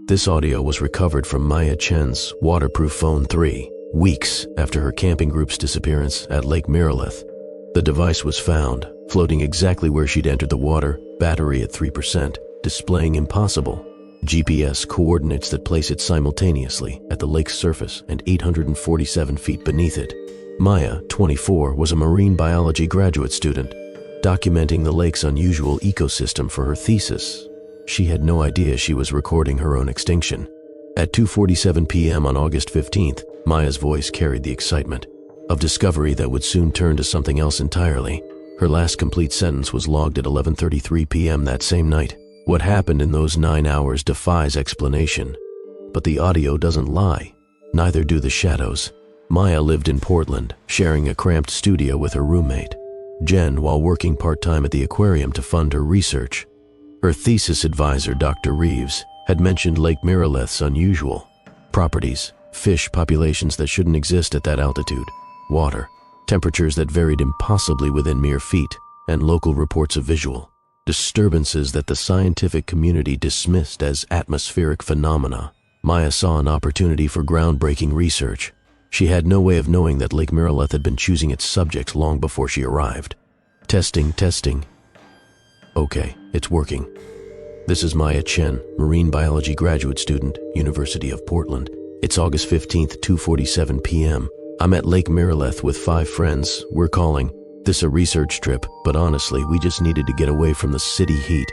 This audio was recovered from Maya Chen's waterproof phone 3 weeks after her camping group's disappearance at Lake Miraleth. The device was found, floating exactly where she'd entered the water, battery at 3%, displaying impossible GPS coordinates that place it simultaneously at the lake's surface and 847 feet beneath it. Maya, 24, was a marine biology graduate student, documenting the lake's unusual ecosystem for her thesis. She had no idea she was recording her own extinction. At 2:47 p.m. on August 15th, Maya's voice carried the excitement of discovery that would soon turn to something else entirely. Her last complete sentence was logged at 11:33 p.m. that same night. What happened in those 9 hours defies explanation. But the audio doesn't lie. Neither do the shadows. Maya lived in Portland, sharing a cramped studio with her roommate, Jen, while working part-time at the aquarium to fund her research. Her thesis advisor, Dr. Reeves, had mentioned Lake Miraleth's unusual properties: fish populations that shouldn't exist at that altitude, water, temperatures that varied impossibly within mere feet, and local reports of visual disturbances that the scientific community dismissed as atmospheric phenomena. Maya saw an opportunity for groundbreaking research. She had no way of knowing that Lake Miraleth had been choosing its subjects long before she arrived. Testing. Okay, it's working. This is Maya Chen, marine biology graduate student, University of Portland. It's August 15th, 2:47 p.m. I'm at Lake Miraleth with 5 friends. We're calling this a research trip, but honestly, we just needed to get away from the city heat.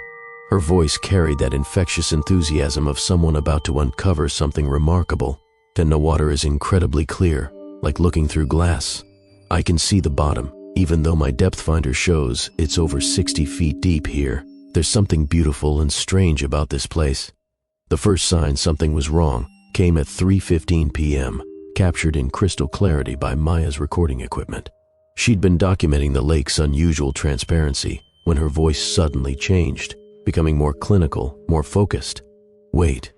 Her voice carried that infectious enthusiasm of someone about to uncover something remarkable. And the water is incredibly clear, like looking through glass. I can see the bottom. Even though my depth finder shows it's over 60 feet deep here, there's something beautiful and strange about this place. The first sign something was wrong came at 3:15 p.m., captured in crystal clarity by Maya's recording equipment. She'd been documenting the lake's unusual transparency when her voice suddenly changed, becoming more clinical, more focused. Wait,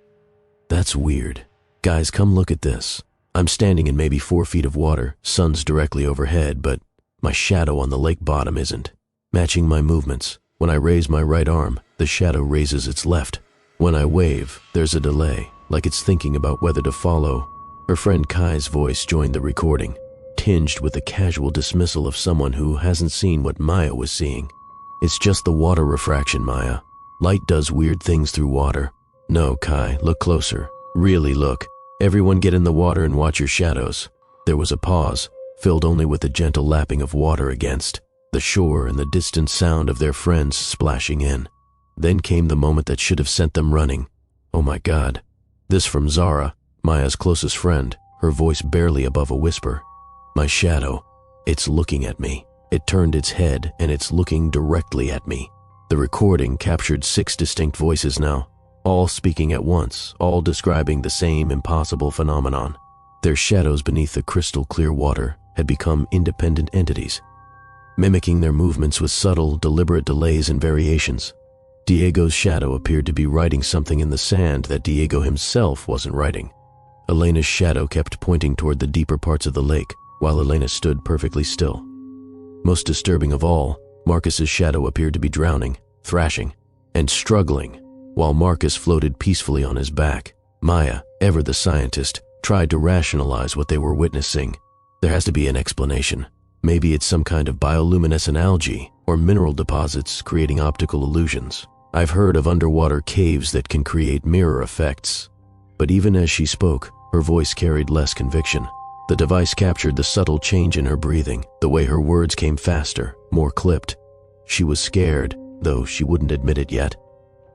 that's weird. Guys, come look at this. I'm standing in maybe 4 feet of water, sun's directly overhead, but my shadow on the lake bottom isn't matching my movements. When I raise my right arm, the shadow raises its left. When I wave, there's a delay, like it's thinking about whether to follow. Her friend Kai's voice joined the recording, tinged with the casual dismissal of someone who hasn't seen what Maya was seeing. It's just the water refraction, Maya. Light does weird things through water. No, Kai, look closer. Really look. Everyone get in the water and watch your shadows. There was a pause, filled only with the gentle lapping of water against the shore and the distant sound of their friends splashing in. Then came the moment that should have sent them running. Oh my God. This from Zara, Maya's closest friend, her voice barely above a whisper. My shadow, it's looking at me. It turned its head and it's looking directly at me. The recording captured 6 distinct voices now, all speaking at once, all describing the same impossible phenomenon. Their shadows beneath the crystal clear water had become independent entities, mimicking their movements with subtle, deliberate delays and variations. Diego's shadow appeared to be writing something in the sand that Diego himself wasn't writing. Elena's shadow kept pointing toward the deeper parts of the lake, while Elena stood perfectly still. Most disturbing of all, Marcus's shadow appeared to be drowning, thrashing, and struggling, while Marcus floated peacefully on his back. Maya, ever the scientist, tried to rationalize what they were witnessing. There has to be an explanation. Maybe it's some kind of bioluminescent algae or mineral deposits creating optical illusions. I've heard of underwater caves that can create mirror effects. But even as she spoke, her voice carried less conviction. The device captured the subtle change in her breathing, the way her words came faster, more clipped. She was scared, though she wouldn't admit it yet.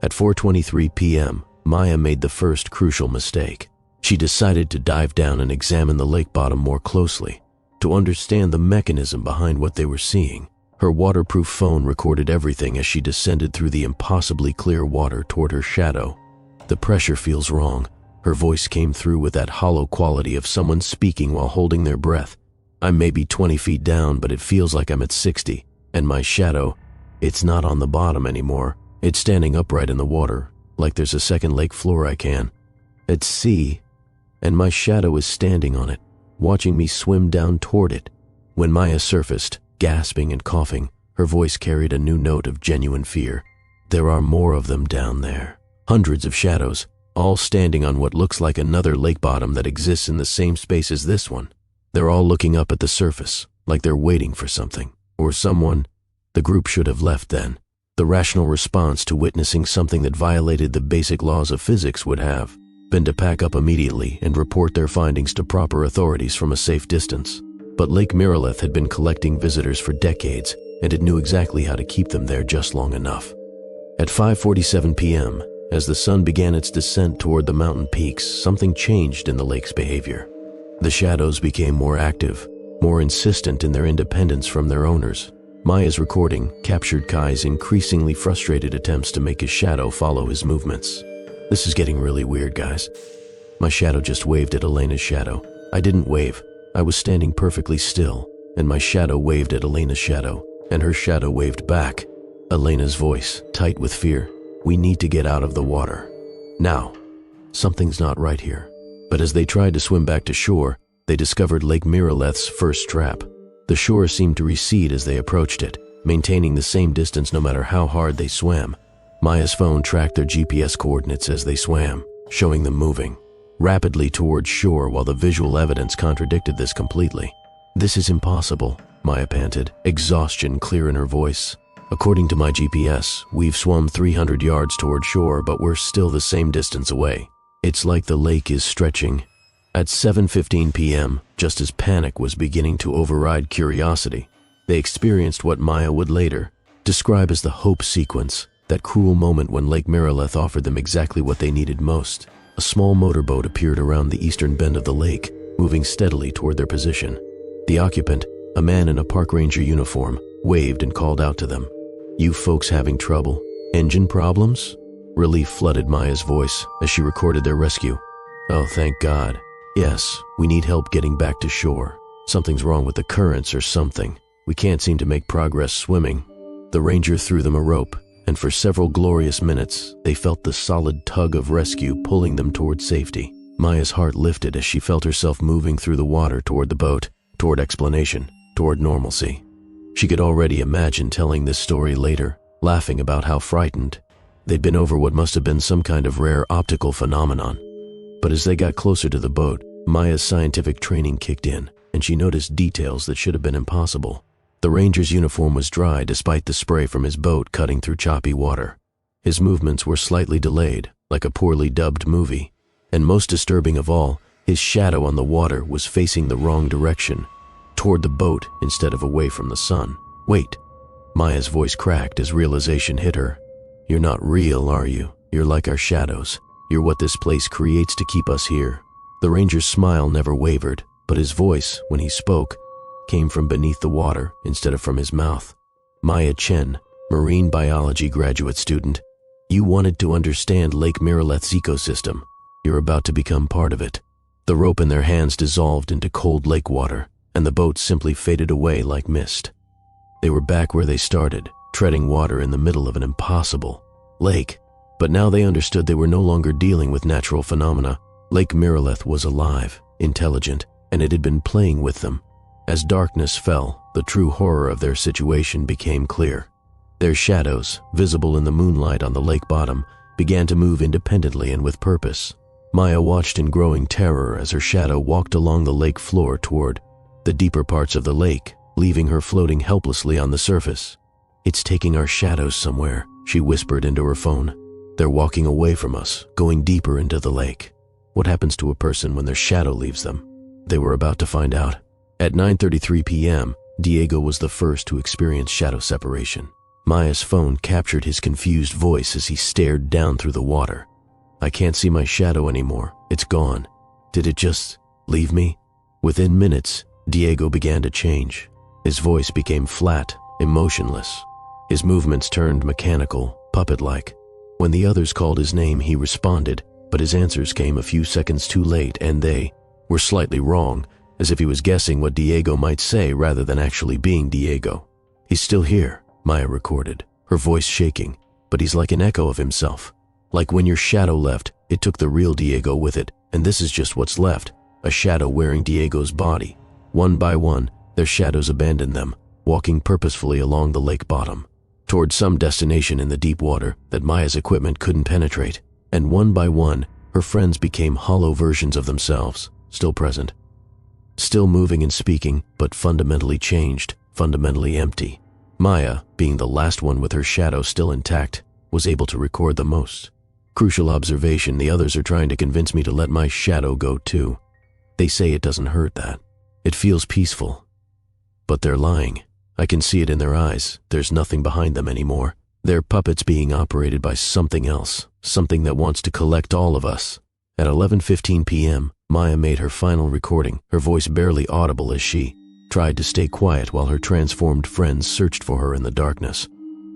At 4:23 p.m., Maya made the first crucial mistake. She decided to dive down and examine the lake bottom more closely, to understand the mechanism behind what they were seeing. Her waterproof phone recorded everything as she descended through the impossibly clear water toward her shadow. The pressure feels wrong. Her voice came through with that hollow quality of someone speaking while holding their breath. I'm maybe 20 feet down, but it feels like I'm at 60, and my shadow, it's not on the bottom anymore. It's standing upright in the water, like there's a second lake floor I can. At sea, and my shadow is standing on it, watching me swim down toward it. When Maya surfaced, gasping and coughing, Her voice carried a new note of genuine fear. "There are more of them down there. Hundreds of shadows, all standing on what looks like another lake bottom that exists in the same space as this one. They're all looking up at the surface, like they're waiting for something, or someone." The group should have left then. The rational response to witnessing something that violated the basic laws of physics would have been to pack up immediately and report their findings to proper authorities from a safe distance. But Lake Miraleth had been collecting visitors for decades, and it knew exactly how to keep them there just long enough. At 5:47 p.m., as the sun began its descent toward the mountain peaks, something changed in the lake's behavior. The shadows became more active, more insistent in their independence from their owners. Maya's recording captured Kai's increasingly frustrated attempts to make his shadow follow his movements. "This is getting really weird, guys. My shadow just waved at Elena's shadow. I didn't wave. I was standing perfectly still, and my shadow waved at Elena's shadow, and her shadow waved back." Elena's voice, tight with fear. "We need to get out of the water. Now. Something's not right here." But as they tried to swim back to shore, they discovered Lake Miraleth's first trap. The shore seemed to recede as they approached it, maintaining the same distance no matter how hard they swam. Maya's phone tracked their GPS coordinates as they swam, showing them moving rapidly towards shore while the visual evidence contradicted this completely. "This is impossible," Maya panted, exhaustion clear in her voice. "According to my GPS, we've swum 300 yards toward shore, but we're still the same distance away. It's like the lake is stretching." At 7:15 p.m., just as panic was beginning to override curiosity, they experienced what Maya would later describe as the hope sequence, that cruel moment when Lake Miraleth offered them exactly what they needed most. A small motorboat appeared around the eastern bend of the lake, moving steadily toward their position. The occupant, a man in a park ranger uniform, waved and called out to them. "You folks having trouble? Engine problems?" Relief flooded Maya's voice as she recorded their rescue. "Oh, thank God. Yes, we need help getting back to shore. Something's wrong with the currents or something. We can't seem to make progress swimming." The ranger threw them a rope, and for several glorious minutes, they felt the solid tug of rescue pulling them toward safety. Maya's heart lifted as she felt herself moving through the water toward the boat, toward explanation, toward normalcy. She could already imagine telling this story later, laughing about how frightened they'd been over what must have been some kind of rare optical phenomenon. But as they got closer to the boat, Maya's scientific training kicked in, and she noticed details that should have been impossible. The ranger's uniform was dry despite the spray from his boat cutting through choppy water. His movements were slightly delayed, like a poorly dubbed movie. And most disturbing of all, his shadow on the water was facing the wrong direction, toward the boat instead of away from the sun. "Wait." Maya's voice cracked as realization hit her. "You're not real, are you? You're like our shadows. You're what this place creates to keep us here." The ranger's smile never wavered, but his voice, when he spoke, came from beneath the water instead of from his mouth. "Maya Chen, marine biology graduate student. You wanted to understand Lake Miraleth's ecosystem. You're about to become part of it." The rope in their hands dissolved into cold lake water, and the boat simply faded away like mist. They were back where they started, treading water in the middle of an impossible lake. But now they understood they were no longer dealing with natural phenomena. Lake Miraleth was alive, intelligent, and it had been playing with them. As darkness fell, the true horror of their situation became clear. Their shadows, visible in the moonlight on the lake bottom, began to move independently and with purpose. Maya watched in growing terror as her shadow walked along the lake floor toward the deeper parts of the lake, leaving her floating helplessly on the surface. "It's taking our shadows somewhere," she whispered into her phone. "They're walking away from us, going deeper into the lake." What happens to a person when their shadow leaves them? They were about to find out. At 9:33 p.m., Diego was the first to experience shadow separation. Maya's phone captured his confused voice as he stared down through the water. "I can't see my shadow anymore. It's gone. Did it just leave me?" Within minutes, Diego began to change. His voice became flat, emotionless. His movements turned mechanical, puppet-like. When the others called his name, he responded, but his answers came a few seconds too late, and they were slightly wrong, as if he was guessing what Diego might say rather than actually being Diego. "He's still here," Maya recorded, her voice shaking, "but he's like an echo of himself. Like when your shadow left, it took the real Diego with it, and this is just what's left, a shadow wearing Diego's body. One by one, their shadows abandoned them, walking purposefully along the lake bottom, toward some destination in the deep water that Maya's equipment couldn't penetrate, and one by one, her friends became hollow versions of themselves, still present. Still moving and speaking, but fundamentally changed, fundamentally empty. Maya, being the last one with her shadow still intact, was able to record the most. Crucial observation, the others are trying to convince me to let my shadow go too. They say it doesn't hurt that. It feels peaceful. But they're lying. I can see it in their eyes. There's nothing behind them anymore. They're puppets being operated by something else, something that wants to collect all of us. At 11:15 p.m., Maya made her final recording, her voice barely audible as she tried to stay quiet while her transformed friends searched for her in the darkness.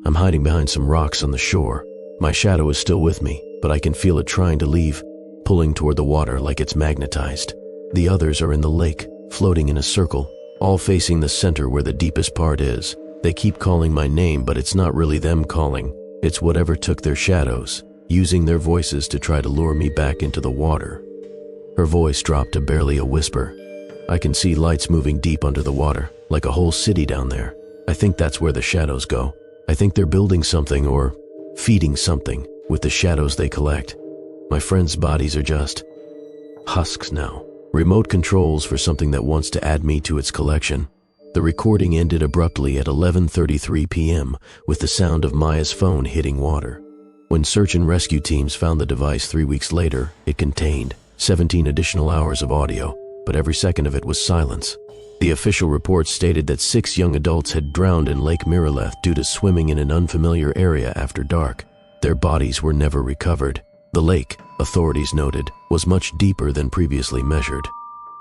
I'm hiding behind some rocks on the shore. My shadow is still with me, but I can feel it trying to leave, pulling toward the water like it's magnetized. The others are in the lake, floating in a circle, all facing the center where the deepest part is. They keep calling my name, but it's not really them calling. It's whatever took their shadows, using their voices to try to lure me back into the water. Her voice dropped to barely a whisper. I can see lights moving deep under the water, like a whole city down there. I think that's where the shadows go. I think they're building something or feeding something with the shadows they collect. My friends' bodies are just husks now, remote controls for something that wants to add me to its collection. The recording ended abruptly at 11:33 p.m. with the sound of Maya's phone hitting water. When search and rescue teams found the device 3 weeks later, it contained 17 additional hours of audio, but every second of it was silence. The official report stated that 6 young adults had drowned in Lake Miraleth due to swimming in an unfamiliar area after dark. Their bodies were never recovered. The lake, authorities noted, was much deeper than previously measured.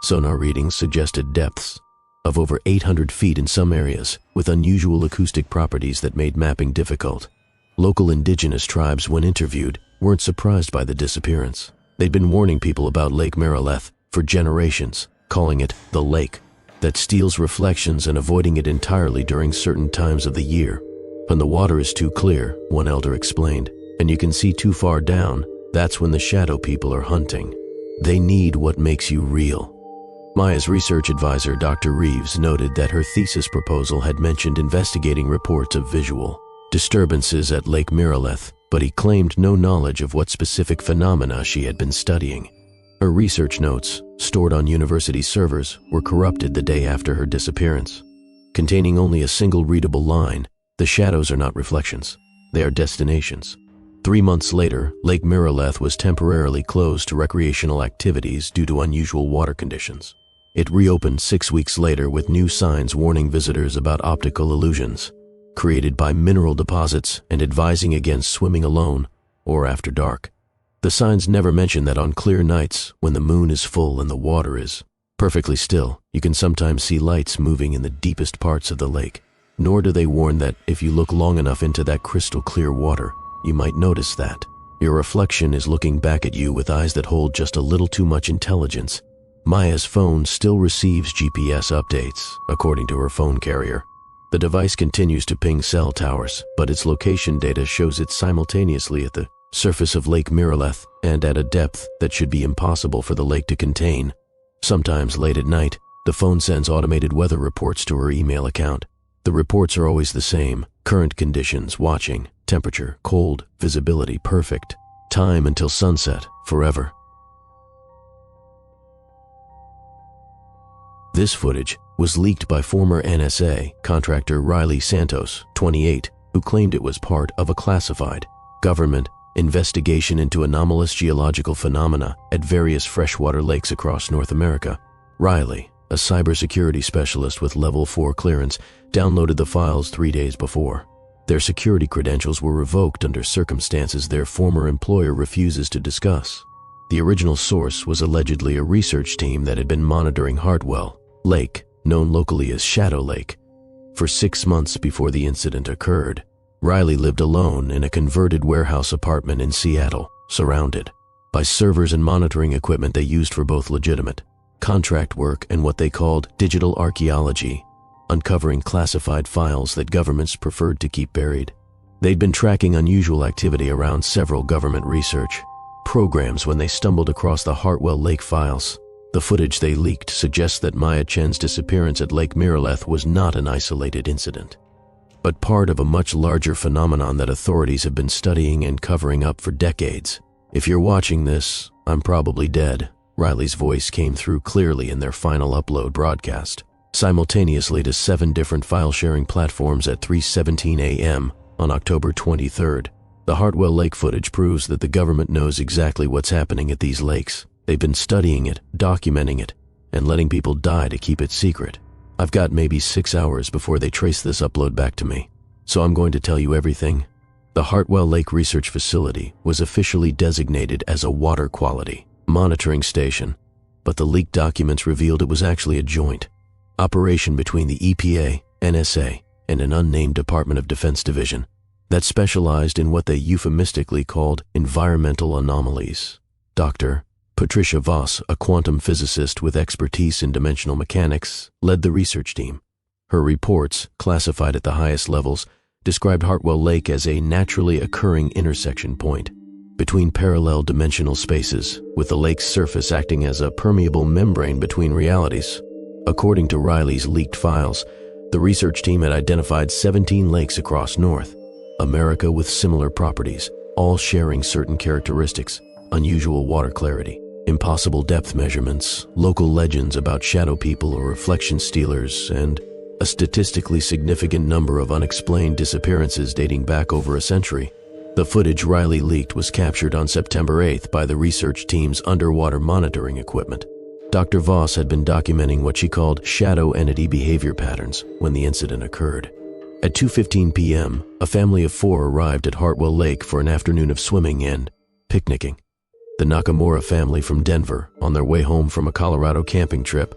Sonar readings suggested depths of over 800 feet in some areas, with unusual acoustic properties that made mapping difficult. Local indigenous tribes, when interviewed, weren't surprised by the disappearance. They'd been warning people about Lake Miraleth for generations, calling it the lake that steals reflections and avoiding it entirely during certain times of the year. When the water is too clear, one elder explained, and you can see too far down, that's when the shadow people are hunting. They need what makes you real. Maya's research advisor, Dr. Reeves, noted that her thesis proposal had mentioned investigating reports of visual disturbances at Lake Miraleth, but he claimed no knowledge of what specific phenomena she had been studying. Her research notes, stored on university servers, were corrupted the day after her disappearance. Containing only a single readable line, "The shadows are not reflections. They are destinations." 3 months later, Lake Miraleth was temporarily closed to recreational activities due to unusual water conditions. It reopened 6 weeks later with new signs warning visitors about optical illusions created by mineral deposits and advising against swimming alone or after dark. The signs never mention that on clear nights, when the moon is full and the water is perfectly still, you can sometimes see lights moving in the deepest parts of the lake. Nor do they warn that if you look long enough into that crystal clear water, you might notice that your reflection is looking back at you with eyes that hold just a little too much intelligence. Maya's phone still receives GPS updates, according to her phone carrier. The device continues to ping cell towers, but its location data shows it simultaneously at the surface of Lake Miraleth and at a depth that should be impossible for the lake to contain. Sometimes late at night, the phone sends automated weather reports to her email account. The reports are always the same: current conditions, watching, temperature, cold, visibility, perfect, time until sunset, forever. This footage was leaked by former NSA contractor Riley Santos, 28, who claimed it was part of a classified government investigation into anomalous geological phenomena at various freshwater lakes across North America. Riley, a cybersecurity specialist with level 4 clearance, downloaded the files 3 days before. Their security credentials were revoked under circumstances their former employer refuses to discuss. The original source was allegedly a research team that had been monitoring Hartwell Lake, known locally as Shadow Lake, for 6 months before the incident occurred. Riley lived alone in a converted warehouse apartment in Seattle, surrounded by servers and monitoring equipment they used for both legitimate contract work and what they called digital archaeology, uncovering classified files that governments preferred to keep buried. They'd been tracking unusual activity around several government research programs when they stumbled across the Hartwell Lake files. The footage they leaked suggests that Maya Chen's disappearance at Lake Miraleth was not an isolated incident, but part of a much larger phenomenon that authorities have been studying and covering up for decades. "If you're watching this, I'm probably dead," Riley's voice came through clearly in their final upload broadcast, simultaneously to 7 different file-sharing platforms at 3:17 a.m. on October 23rd. The Hartwell Lake footage proves that the government knows exactly what's happening at these lakes. They've been studying it, documenting it, and letting people die to keep it secret. I've got maybe 6 hours before they trace this upload back to me, so I'm going to tell you everything. The Hartwell Lake Research Facility was officially designated as a water quality monitoring station, but the leaked documents revealed it was actually a joint operation between the EPA, NSA, and an unnamed Department of Defense division that specialized in what they euphemistically called environmental anomalies. Dr. Patricia Voss, a quantum physicist with expertise in dimensional mechanics, led the research team. Her reports, classified at the highest levels, described Hartwell Lake as a naturally occurring intersection point between parallel dimensional spaces, with the lake's surface acting as a permeable membrane between realities. According to Riley's leaked files, the research team had identified 17 lakes across North America with similar properties, all sharing certain characteristics: unusual water clarity, impossible depth measurements, local legends about shadow people or reflection stealers, and a statistically significant number of unexplained disappearances dating back over a century. The footage Riley leaked was captured on September 8th by the research team's underwater monitoring equipment. Dr. Voss had been documenting what she called shadow entity behavior patterns when the incident occurred. At 2:15 p.m., a family of 4 arrived at Hartwell Lake for an afternoon of swimming and picnicking. The Nakamura family from Denver, on their way home from a Colorado camping trip.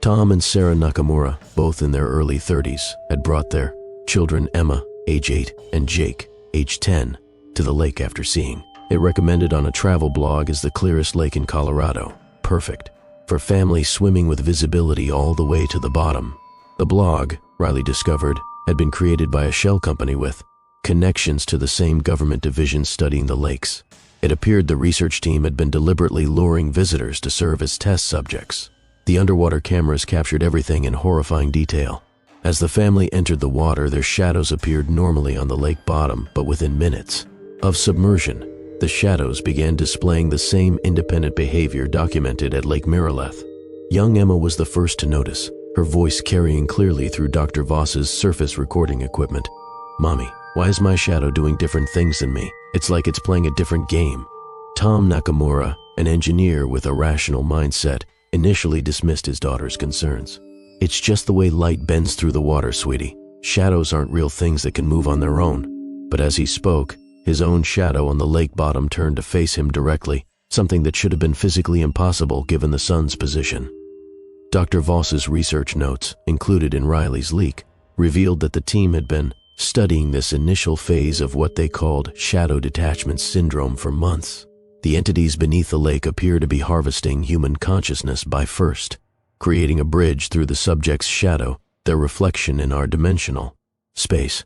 Tom and Sarah Nakamura, both in their early 30s, had brought their children Emma, age 8, and Jake, age 10, to the lake after seeing it recommended on a travel blog as the clearest lake in Colorado. Perfect for families swimming with visibility all the way to the bottom. The blog, Riley discovered, had been created by a shell company with connections to the same government division studying the lakes. It appeared the research team had been deliberately luring visitors to serve as test subjects. The underwater cameras captured everything in horrifying detail. As the family entered the water, their shadows appeared normally on the lake bottom, but within minutes of submersion, the shadows began displaying the same independent behavior documented at Lake Miraleth. Young Emma was the first to notice, her voice carrying clearly through Dr. Voss's surface recording equipment. "Mommy, why is my shadow doing different things than me? It's like it's playing a different game." Tom Nakamura, an engineer with a rational mindset, initially dismissed his daughter's concerns. "It's just the way light bends through the water, sweetie. Shadows aren't real things that can move on their own." But as he spoke, his own shadow on the lake bottom turned to face him directly, something that should have been physically impossible given the sun's position. Dr. Voss's research notes, included in Riley's leak, revealed that the team had been studying this initial phase of what they called shadow detachment syndrome for months. The entities beneath the lake appear to be harvesting human consciousness by first creating a bridge through the subject's shadow, their reflection in our dimensional space.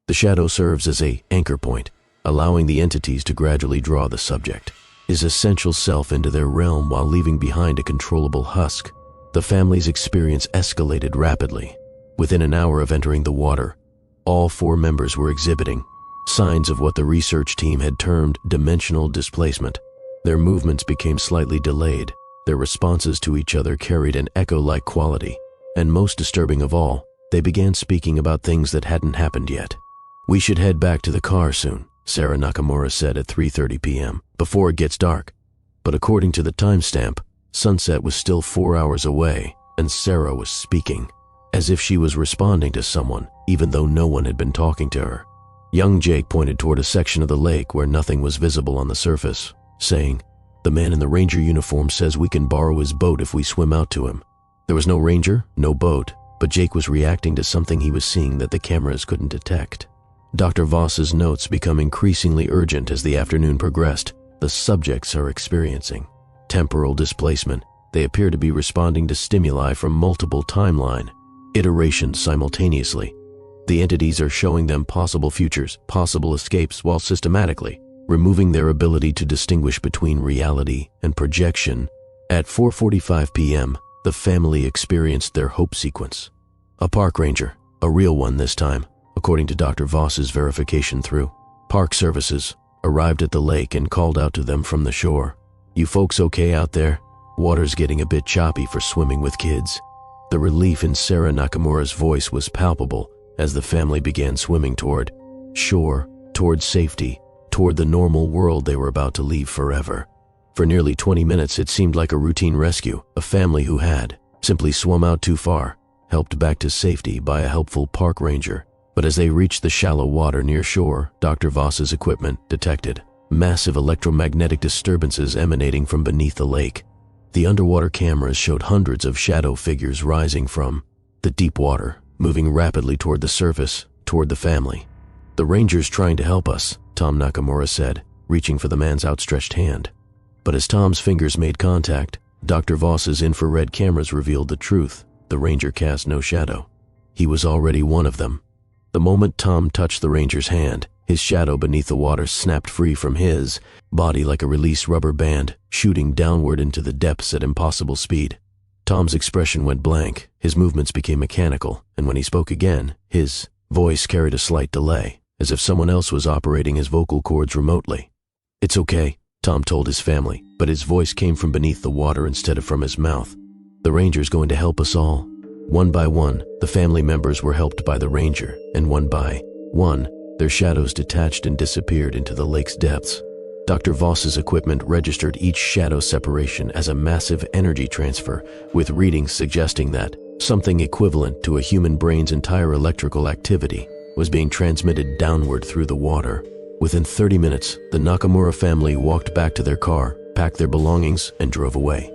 The shadow serves as an anchor point, allowing the entities to gradually draw the subject, his essential self into their realm while leaving behind a controllable husk. The family's experience escalated rapidly. Within an hour of entering the water, all 4 members were exhibiting signs of what the research team had termed dimensional displacement. Their movements became slightly delayed. Their responses to each other carried an echo-like quality. And most disturbing of all, they began speaking about things that hadn't happened yet. "We should head back to the car soon," Sarah Nakamura said at 3:30 p.m., "before it gets dark." But according to the timestamp, sunset was still 4 hours away, and Sarah was speaking, as if she was responding to someone, even though no one had been talking to her. Young Jake pointed toward a section of the lake where nothing was visible on the surface, saying, "The man in the ranger uniform says we can borrow his boat if we swim out to him." There was no ranger, no boat, but Jake was reacting to something he was seeing that the cameras couldn't detect. Dr. Voss's notes become increasingly urgent as the afternoon progressed. The subjects are experiencing temporal displacement. They appear to be responding to stimuli from multiple timeline iterations simultaneously. The entities are showing them possible futures, possible escapes, while systematically removing their ability to distinguish between reality and projection At 4:45 p.m., the family experienced their hope sequence. A park ranger, a real one this time, according to Dr. Voss's verification through Park Services, arrived at the lake and called out to them from the shore. "You folks okay out there? Water's getting a bit choppy for swimming with kids." The relief in Sarah Nakamura's voice was palpable as the family began swimming toward shore, toward safety, toward the normal world they were about to leave forever. For nearly 20 minutes, it seemed like a routine rescue, a family who had simply swum out too far, helped back to safety by a helpful park ranger. But as they reached the shallow water near shore, Dr. Voss's equipment detected massive electromagnetic disturbances emanating from beneath the lake. The underwater cameras showed hundreds of shadow figures rising from the deep water, moving rapidly toward the surface, toward the family. "The ranger's trying to help us," Tom Nakamura said, reaching for the man's outstretched hand. But as Tom's fingers made contact, Dr. Voss's infrared cameras revealed the truth. The ranger cast no shadow. He was already one of them. The moment Tom touched the ranger's hand, his shadow beneath the water snapped free from his body like a released rubber band, shooting downward into the depths at impossible speed. Tom's expression went blank, his movements became mechanical, and when he spoke again, his voice carried a slight delay, as if someone else was operating his vocal cords remotely. "It's okay," Tom told his family, but his voice came from beneath the water instead of from his mouth. "The ranger's going to help us all." One by one, the family members were helped by the ranger, and one by one, their shadows detached and disappeared into the lake's depths. Dr. Voss's equipment registered each shadow separation as a massive energy transfer, with readings suggesting that something equivalent to a human brain's entire electrical activity was being transmitted downward through the water. Within 30 minutes, the Nakamura family walked back to their car, packed their belongings, and drove away.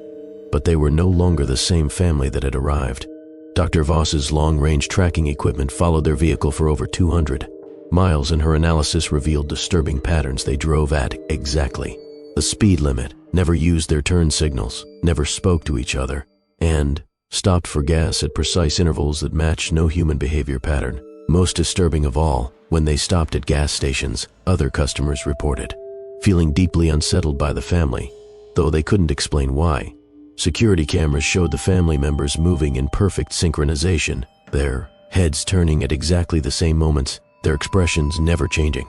But they were no longer the same family that had arrived. Dr. Voss's long-range tracking equipment followed their vehicle for over 200 miles, and her analysis revealed disturbing patterns. They drove at exactly the speed limit, never used their turn signals, never spoke to each other, and stopped for gas at precise intervals that matched no human behavior pattern. Most disturbing of all, when they stopped at gas stations, other customers reported feeling deeply unsettled by the family, though they couldn't explain why. Security cameras showed the family members moving in perfect synchronization, their heads turning at exactly the same moments, their expressions never changing.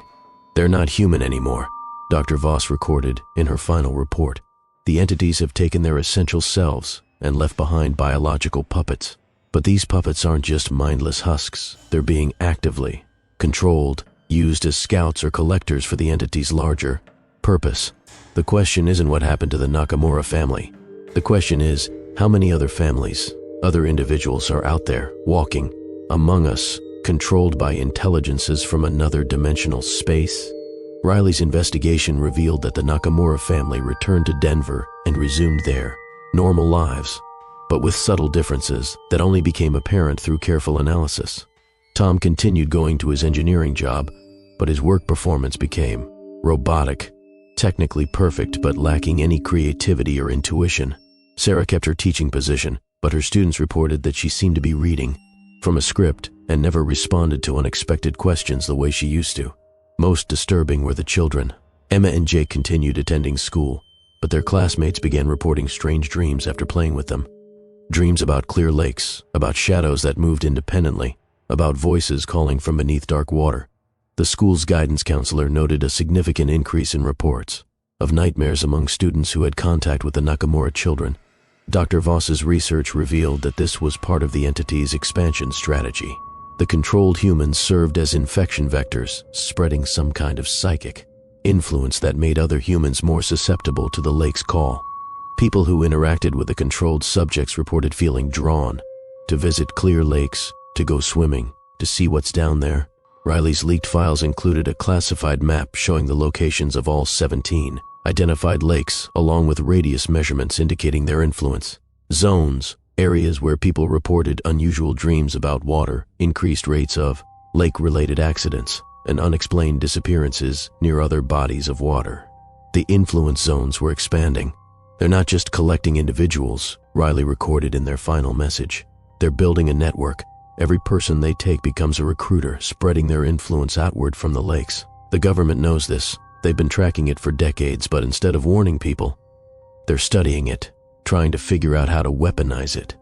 "They're not human anymore," Dr. Voss recorded in her final report. "The entities have taken their essential selves and left behind biological puppets. But these puppets aren't just mindless husks. They're being actively controlled, used as scouts or collectors for the entity's larger purpose. The question isn't what happened to the Nakamura family. The question is, how many other families, other individuals are out there, walking among us, controlled by intelligences from another dimensional space?" Riley's investigation revealed that the Nakamura family returned to Denver and resumed their normal lives, but with subtle differences that only became apparent through careful analysis. Tom continued going to his engineering job, but his work performance became robotic, technically perfect but lacking any creativity or intuition. Sarah kept her teaching position, but her students reported that she seemed to be reading from a script and never responded to unexpected questions the way she used to. Most disturbing were the children. Emma and Jake continued attending school, but their classmates began reporting strange dreams after playing with them. Dreams about clear lakes, about shadows that moved independently, about voices calling from beneath dark water. The school's guidance counselor noted a significant increase in reports of nightmares among students who had contact with the Nakamura children. Dr. Voss's research revealed that this was part of the entity's expansion strategy. The controlled humans served as infection vectors, spreading some kind of psychic influence that made other humans more susceptible to the lake's call. People who interacted with the controlled subjects reported feeling drawn to visit clear lakes, to go swimming, to see what's down there. Riley's leaked files included a classified map showing the locations of all 17 identified lakes, along with radius measurements indicating their influence. Zones, areas where people reported unusual dreams about water, increased rates of lake-related accidents, and unexplained disappearances near other bodies of water. The influence zones were expanding. "They're not just collecting individuals," Riley recorded in their final message. "They're building a network. Every person they take becomes a recruiter, spreading their influence outward from the lakes. The government knows this. They've been tracking it for decades, but instead of warning people, they're studying it, trying to figure out how to weaponize it.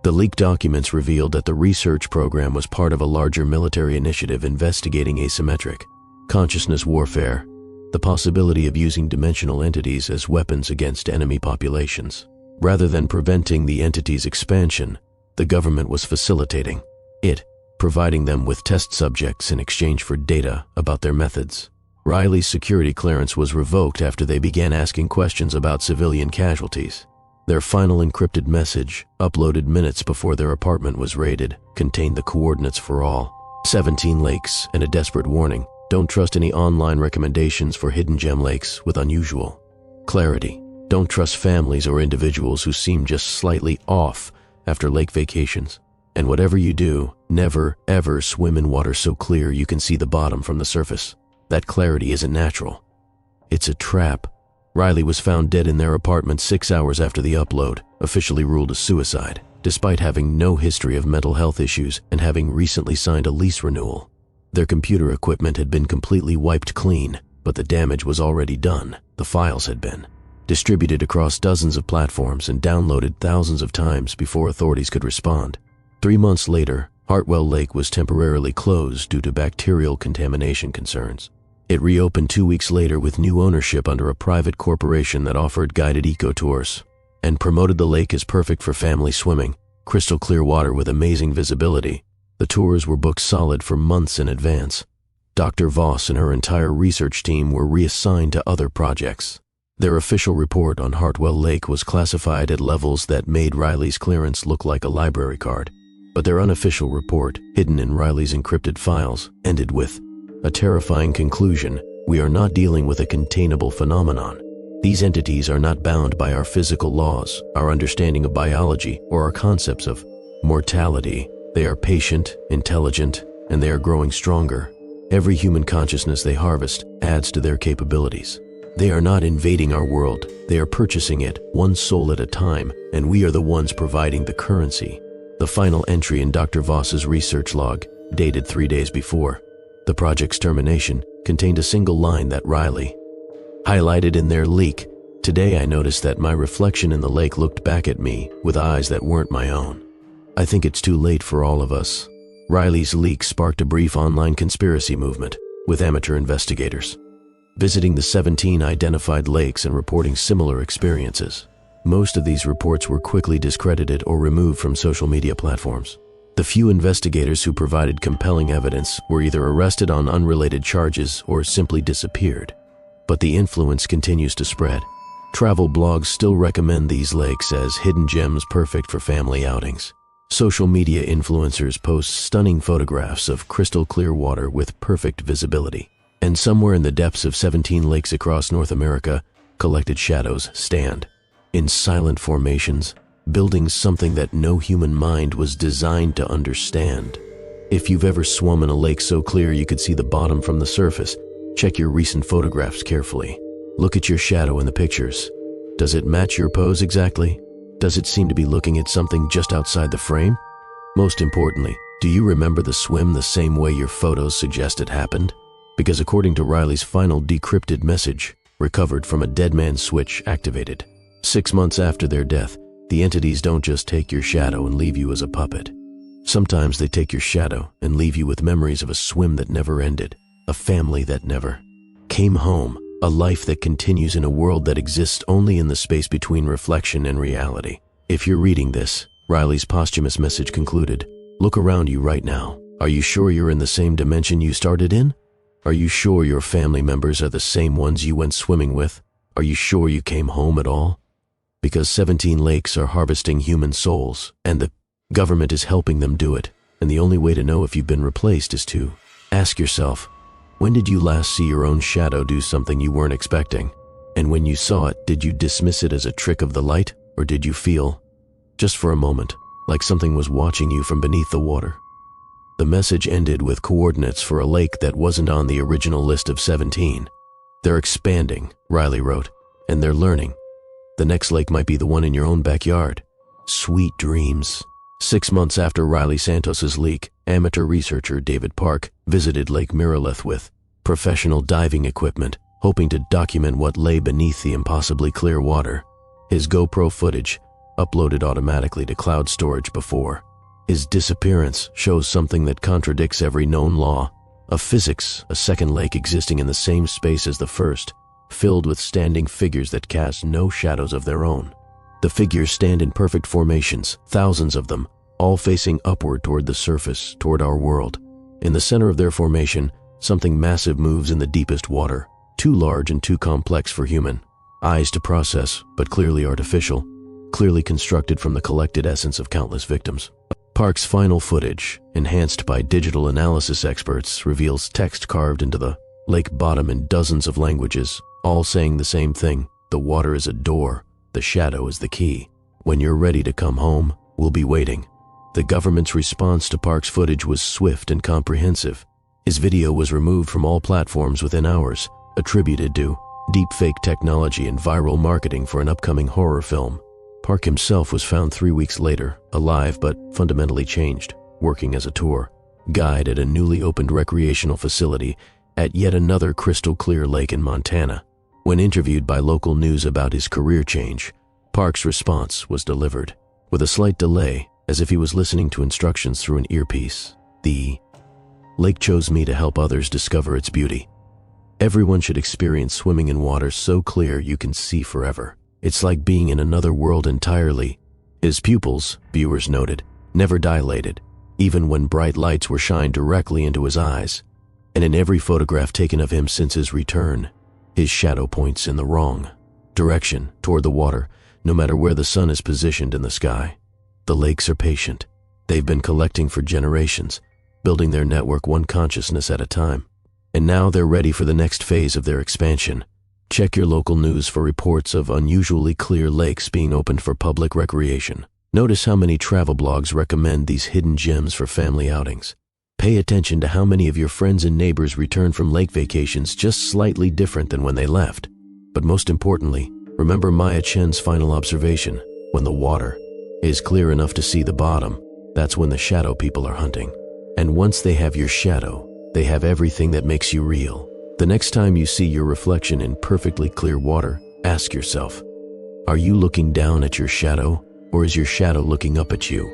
The leaked documents revealed that the research program was part of a larger military initiative investigating asymmetric consciousness warfare, the possibility of using dimensional entities as weapons against enemy populations. Rather than preventing the entity's expansion, the government was facilitating it, providing them with test subjects in exchange for data about their methods. Riley's security clearance was revoked after they began asking questions about civilian casualties. Their final encrypted message, uploaded minutes before their apartment was raided, contained the coordinates for all 17 lakes and a desperate warning: don't trust any online recommendations for hidden gem lakes with unusual clarity. Don't trust families or individuals who seem just slightly off after lake vacations. And whatever you do, never, ever swim in water so clear you can see the bottom from the surface. That clarity isn't natural. It's a trap. Riley was found dead in their apartment 6 hours after the upload, officially ruled a suicide, despite having no history of mental health issues and having recently signed a lease renewal. Their computer equipment had been completely wiped clean, but the damage was already done. The files had been distributed across dozens of platforms and downloaded thousands of times before authorities could respond. 3 months later, Hartwell Lake was temporarily closed due to bacterial contamination concerns. It reopened 2 weeks later with new ownership under a private corporation that offered guided eco-tours and promoted the lake as perfect for family swimming, crystal clear water with amazing visibility. The tours were booked solid for months in advance. Dr. Voss and her entire research team were reassigned to other projects. Their official report on Hartwell Lake was classified at levels that made Riley's clearance look like a library card. But their unofficial report, hidden in Riley's encrypted files, ended with a terrifying conclusion: we are not dealing with a containable phenomenon. These entities are not bound by our physical laws, our understanding of biology, or our concepts of mortality. They are patient, intelligent, and they are growing stronger. Every human consciousness they harvest adds to their capabilities. They are not invading our world, they are purchasing it, one soul at a time, and we are the ones providing the currency. The final entry in Dr. Voss's research log, dated 3 days before the project's termination, contained a single line that Riley highlighted in their leak: "Today I noticed that my reflection in the lake looked back at me with eyes that weren't my own. I think it's too late for all of us." Riley's leak sparked a brief online conspiracy movement, with amateur investigators visiting the 17 identified lakes and reporting similar experiences. Most of these reports were quickly discredited or removed from social media platforms. The few investigators who provided compelling evidence were either arrested on unrelated charges or simply disappeared. But the influence continues to spread. Travel blogs still recommend these lakes as hidden gems perfect for family outings. Social media influencers post stunning photographs of crystal clear water with perfect visibility. And somewhere in the depths of 17 lakes across North America, collected shadows stand in silent formations, building something that no human mind was designed to understand. If you've ever swum in a lake so clear you could see the bottom from the surface, check your recent photographs carefully. Look at your shadow in the pictures. Does it match your pose exactly? Does it seem to be looking at something just outside the frame? Most importantly, do you remember the swim the same way your photos suggest it happened? Because according to Riley's final decrypted message, recovered from a dead man's switch activated 6 months after their death, the entities don't just take your shadow and leave you as a puppet. Sometimes they take your shadow and leave you with memories of a swim that never ended, a family that never came home, a life that continues in a world that exists only in the space between reflection and reality. If you're reading this, Riley's posthumous message concluded, look around you right now. Are you sure you're in the same dimension you started in? Are you sure your family members are the same ones you went swimming with? Are you sure you came home at all? Because 17 lakes are harvesting human souls, and the government is helping them do it. And the only way to know if you've been replaced is to ask yourself, when did you last see your own shadow do something you weren't expecting? And when you saw it, did you dismiss it as a trick of the light, or did you feel, just for a moment, like something was watching you from beneath the water? The message ended with coordinates for a lake that wasn't on the original list of 17. They're expanding, Riley wrote, and they're learning. The next lake might be the one in your own backyard. Sweet dreams. 6 months after Riley Santos's leak, amateur researcher David Park visited Lake Miraleth with professional diving equipment, hoping to document what lay beneath the impossibly clear water. his GoPro footage, uploaded automatically to cloud storage before. His disappearance shows something that contradicts every known law of physics, a second lake existing in the same space as the first, filled with standing figures that cast no shadows of their own. The figures stand in perfect formations, thousands of them, all facing upward toward the surface, toward our world. In the center of their formation, something massive moves in the deepest water, too large and too complex for human eyes to process, but clearly artificial, clearly constructed from the collected essence of countless victims. Park's final footage, enhanced by digital analysis experts, reveals text carved into the lake bottom in dozens of languages, all saying the same thing: the water is a door, the shadow is the key. When you're ready to come home, we'll be waiting. The government's response to Park's footage was swift and comprehensive. His video was removed from all platforms within hours, attributed to deepfake technology and viral marketing for an upcoming horror film. Park himself was found 3 weeks later, alive but fundamentally changed, working as a tour guide at a newly opened recreational facility at yet another crystal-clear lake in Montana. When interviewed by local news about his career change, Park's response was delivered with a slight delay, as if he was listening to instructions through an earpiece. The lake chose me to help others discover its beauty. Everyone should experience swimming in water so clear you can see forever. It's like being in another world entirely. His pupils, viewers noted, never dilated, even when bright lights were shined directly into his eyes. And in every photograph taken of him since his return, his shadow points in the wrong direction, toward the water, no matter where the sun is positioned in the sky. The lakes are patient. They've been collecting for generations, building their network one consciousness at a time. And now they're ready for the next phase of their expansion. Check your local news for reports of unusually clear lakes being opened for public recreation. Notice how many travel blogs recommend these hidden gems for family outings. Pay attention to how many of your friends and neighbors return from lake vacations just slightly different than when they left. But most importantly, remember Maya Chen's final observation: when the water is clear enough to see the bottom, that's when the shadow people are hunting. And once they have your shadow, they have everything that makes you real. The next time you see your reflection in perfectly clear water, ask yourself, are you looking down at your shadow, or is your shadow looking up at you?